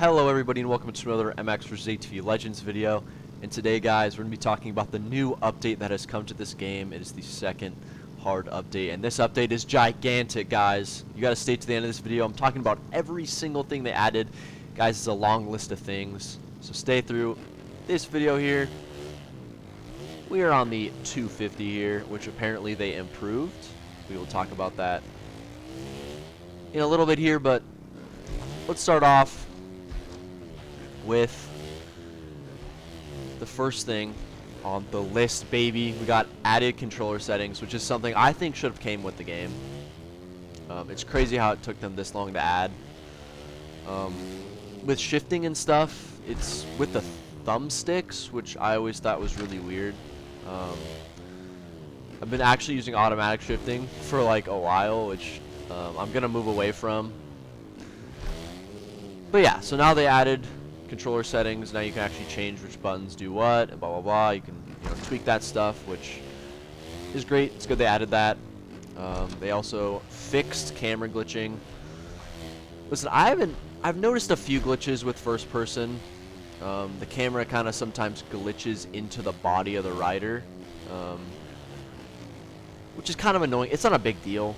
Hello everybody and welcome to another MX vs ATV Legends video. And today guys, we're going to be talking about the new update that has come to this game. It is the second hard update, and this update is gigantic, guys. You got to stay to the end of this video. I'm talking about every single thing they added. Guys, it's a long list of things, so stay through this video here. We are on the 250 here, which apparently they improved. We will talk about that in a little bit here, but let's start off with the first thing on the list, baby. We got added controller settings, which is something I think should have came with the game. It's crazy how it took them this long to add. With shifting and stuff, it's with the thumbsticks, which I always thought was really weird. I've been actually using automatic shifting for like a while, which I'm gonna move away from. But yeah, so now they added controller settings. Now you can actually change which buttons do what and blah blah blah. You can tweak that stuff, which is great. It's good they added that. They also fixed camera glitching. Listen, I've noticed a few glitches with first person. The camera kind of sometimes glitches into the body of the rider, which is kind of annoying. It's not a big deal.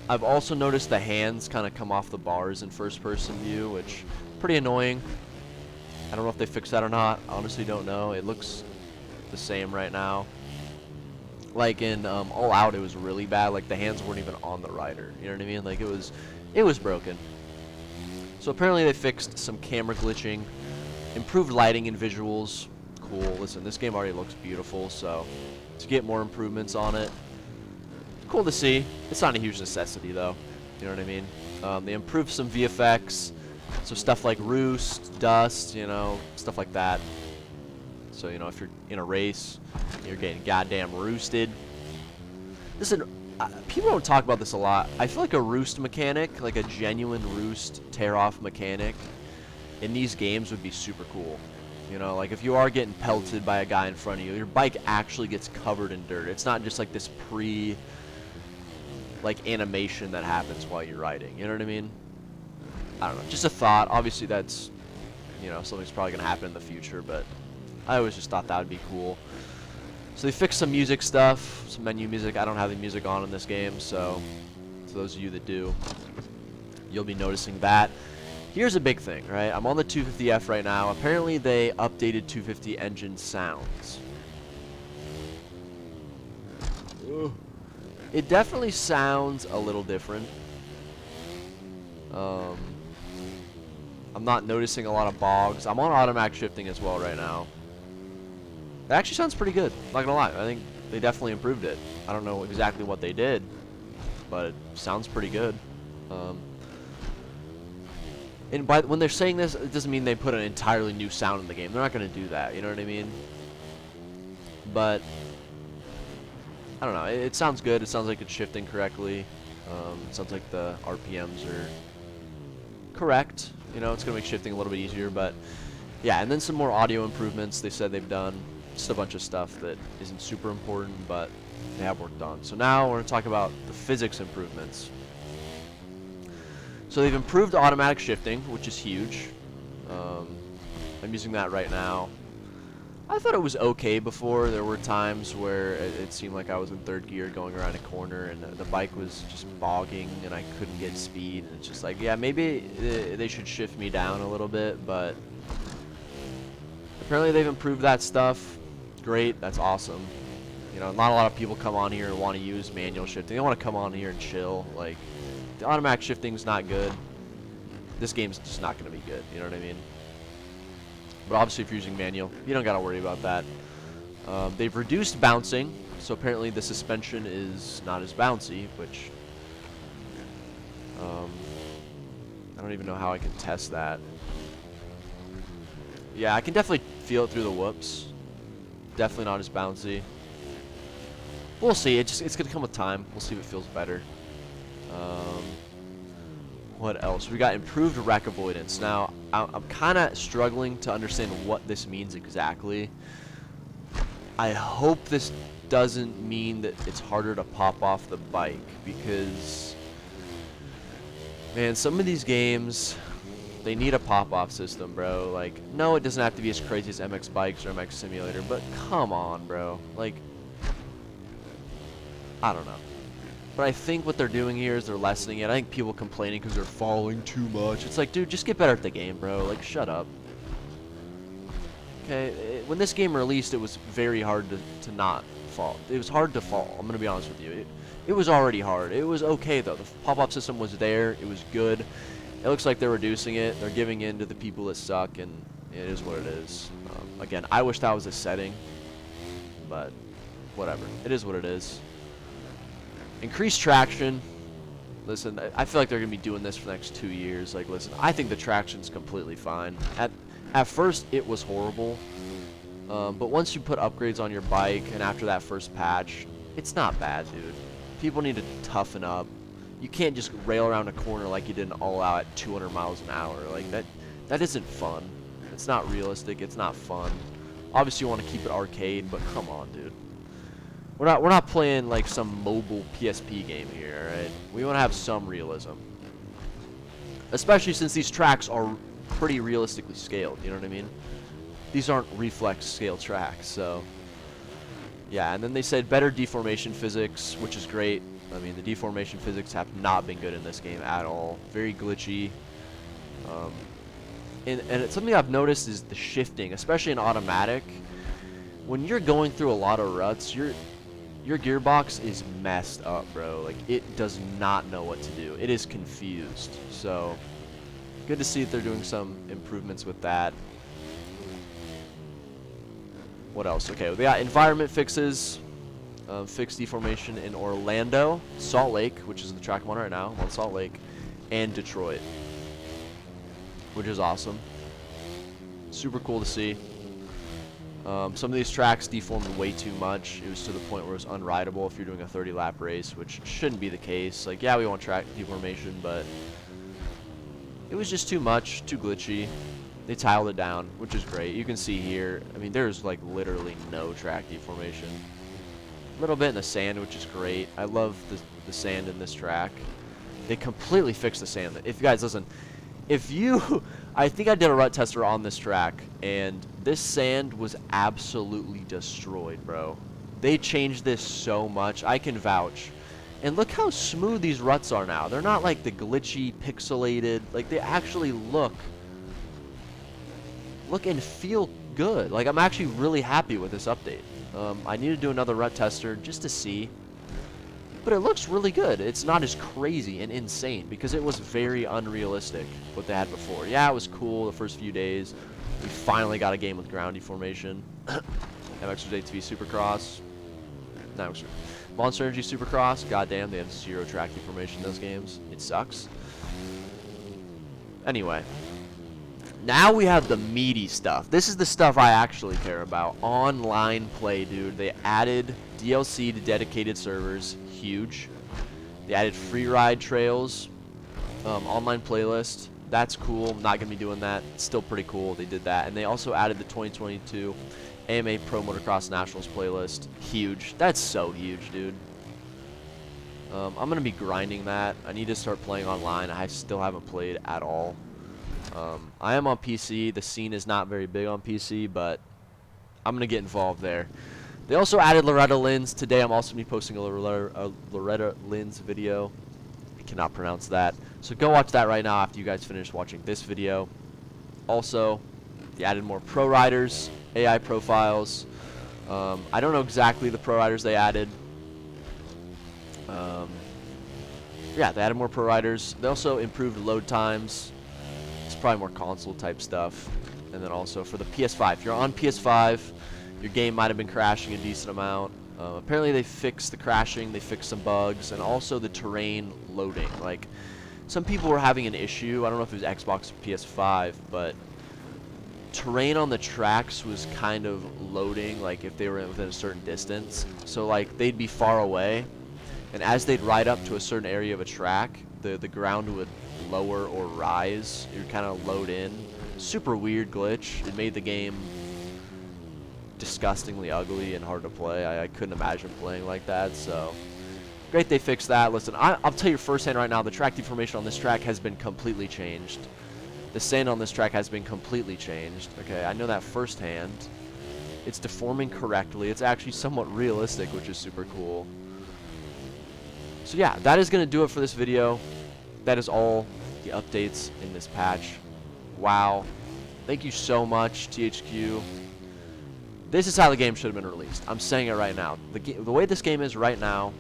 I've also noticed the hands kind of come off the bars in first person view, which is pretty annoying. I don't know if they fixed that or not. I honestly don't know. It looks the same right now. Like in All Out, it was really bad. Like the hands weren't even on the rider. You know what I mean? Like it was broken. So apparently they fixed some camera glitching, improved lighting and visuals. Cool. Listen, this game already looks beautiful, so to get more improvements on it, cool to see. It's not a huge necessity though. You know what I mean? They improved some VFX. So stuff like roost, dust, stuff like that. So, if you're in a race, you're getting goddamn roosted. Listen, people don't talk about this a lot. I feel like a roost mechanic, like a genuine roost tear-off mechanic, in these games would be super cool. Like if you are getting pelted by a guy in front of you, your bike actually gets covered in dirt. It's not just like this animation that happens while you're riding. You know what I mean? I don't know, just a thought. Obviously that's, something's probably going to happen in the future, but I always just thought that would be cool. So they fixed some music stuff, some menu music. I don't have the music on in this game, so to those of you that do, you'll be noticing that. Here's a big thing, right? I'm on the 250F right now. Apparently they updated 250 engine sounds. It definitely sounds a little different. I'm not noticing a lot of bogs. I'm on automatic shifting as well right now. It actually sounds pretty good, not gonna lie. I think they definitely improved it. I don't know exactly what they did, but it sounds pretty good. And when they're saying this, it doesn't mean they put an entirely new sound in the game. They're not gonna do that, you know what I mean? But I don't know, it sounds good. It sounds like it's shifting correctly. It sounds like the RPMs are correct. It's gonna make shifting a little bit easier, but yeah. And then some more audio improvements they said they've done. Just a bunch of stuff that isn't super important, but they have worked on. So now we're gonna talk about the physics improvements. So they've improved automatic shifting, which is huge. I'm using that right now. I thought it was okay before. There were times where it seemed like I was in third gear going around a corner and the bike was just bogging and I couldn't get speed. And it's just like, yeah, maybe they should shift me down a little bit, but apparently they've improved that stuff. Great, that's awesome. Not a lot of people come on here and want to use manual shifting. They want to come on here and chill. Like, the automatic shifting's not good. This game's just not going to be good, you know what I mean? But obviously if you're using manual, you don't got to worry about that. They've reduced bouncing, so apparently the suspension is not as bouncy, which I don't even know how I can test that. Yeah, I can definitely feel it through the whoops. Definitely not as bouncy. We'll see. It's going to come with time. We'll see if it feels better. What else? We got improved wreck avoidance. Now, I'm kind of struggling to understand what this means exactly. I hope this doesn't mean that it's harder to pop off the bike, because, man, some of these games, They need a pop-off system, bro. Like, no, it doesn't have to be as crazy as MX Bikes or MX Simulator, but come on, bro. Like, I don't know. But I think what they're doing here is they're lessening it. I think people complaining because they're falling too much. It's like, dude, just get better at the game, bro. Like, shut up. Okay, when this game released, it was very hard to not fall. It was hard to fall. I'm going to be honest with you. It was already hard. It was okay, though. The pop-up system was there. It was good. It looks like they're reducing it. They're giving in to the people that suck, and it is what it is. Again, I wish that was a setting, but whatever. It is what it is. Increased traction. Listen, I feel like they're going to be doing this for the next 2 years. Like, listen, I think the traction's completely fine. At first, it was horrible, but once you put upgrades on your bike, and after that first patch, it's not bad, dude. People need to toughen up. You can't just rail around a corner like you did in All Out at 200 miles an hour. Like, that isn't fun. It's not realistic. It's not fun. Obviously, you want to keep it arcade, but come on, dude. We're not playing like some mobile PSP game here, right? We want to have some realism, especially since these tracks are pretty realistically scaled. You know what I mean? These aren't reflex scale tracks, so yeah. And then they said better deformation physics, which is great. I mean, the deformation physics have not been good in this game at all. Very glitchy. And it's something I've noticed is the shifting, especially in automatic. When you're going through a lot of ruts, your gearbox is messed up, bro. Like, it does not know what to do. It is confused. So, good to see that they're doing some improvements with that. What else? Okay, we got environment fixes. Fixed deformation in Orlando, Salt Lake, which is the track I'm on right now. I'm on Salt Lake, and Detroit, which is awesome. Super cool to see. Some of these tracks deformed way too much. It was to the point where it was unrideable if you're doing a 30-lap race, which shouldn't be the case. Like, yeah, we want track deformation, but it was just too much, too glitchy. They tiled it down, which is great. You can see here, I mean, there's like literally no track deformation. A little bit in the sand, which is great. I love the sand in this track. They completely fixed the sand. If you guys listen, I think I did a rut tester on this track, and this sand was absolutely destroyed, bro. They changed this so much. I can vouch. And look how smooth these ruts are now. They're not like the glitchy, pixelated. Like, they actually look and feel good. Like, I'm actually really happy with this update. I need to do another rut tester just to see. But it looks really good. It's not as crazy and insane because it was very unrealistic what they had before. Yeah, it was cool the first few days. We finally got a game with ground deformation. MX's ATV Supercross. No, Monster Energy Supercross. Goddamn, they have 0 track deformation in those games. It sucks. Anyway. Now we have the meaty stuff. This is the stuff I actually care about. Online play, dude. They added DLC to dedicated servers. Huge. They added free ride trails. Online playlist. That's cool. I'm not going to be doing that. It's still pretty cool. They did that. And they also added the 2022 AMA Pro Motocross Nationals playlist. Huge. That's so huge, dude. I'm going to be grinding that. I need to start playing online. I still haven't played at all. I am on PC. The scene is not very big on PC, but I'm going to get involved there. They also added Loretta Lynn's. Today I'm also going to be posting a Loretta Lynn's video. I cannot pronounce that. So go watch that right now after you guys finish watching this video. Also, they added more pro riders, AI profiles. I don't know exactly the pro riders they added. Yeah, they added more pro riders. They also improved load times. It's probably more console type stuff. And then also for the PS5, if you're on PS5, your game might have been crashing a decent amount. Apparently they fixed the crashing, they fixed some bugs, and also the terrain loading. Like, some people were having an issue. I don't know if it was Xbox or PS5, but terrain on the tracks was kind of loading, like if they were within a certain distance. So like they'd be far away, and as they'd ride up to a certain area of a track, the ground would lower or rise. You'd kind of load in. Super weird glitch. It made the game disgustingly ugly and hard to play. I couldn't imagine playing like that, so great they fixed that. Listen, I'll tell you firsthand right now, the track deformation on this track has been completely changed. The sand on this track has been completely changed. Okay, I know that firsthand. It's deforming correctly. It's actually somewhat realistic, which is super cool. So yeah, that is going to do it for this video. That is all the updates in this patch. Wow. Thank you so much, THQ. This is how the game should have been released. I'm saying it right now. The way this game is right now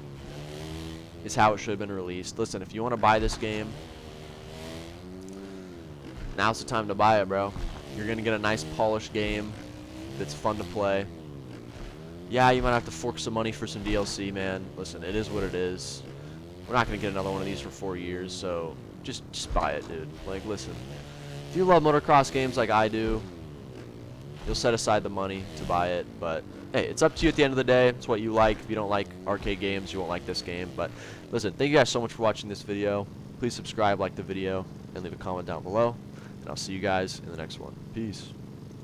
is how it should have been released. Listen, if you want to buy this game, now's the time to buy it, bro. You're going to get a nice polished game that's fun to play. Yeah, you might have to fork some money for some DLC, man. Listen, it is what it is. We're not going to get another one of these for 4 years, so just buy it, dude. Like, listen. If you love motocross games like I do, you'll set aside the money to buy it. But, hey, it's up to you at the end of the day. It's what you like. If you don't like arcade games, you won't like this game. But, listen, thank you guys so much for watching this video. Please subscribe, like the video, and leave a comment down below. And I'll see you guys in the next one. Peace.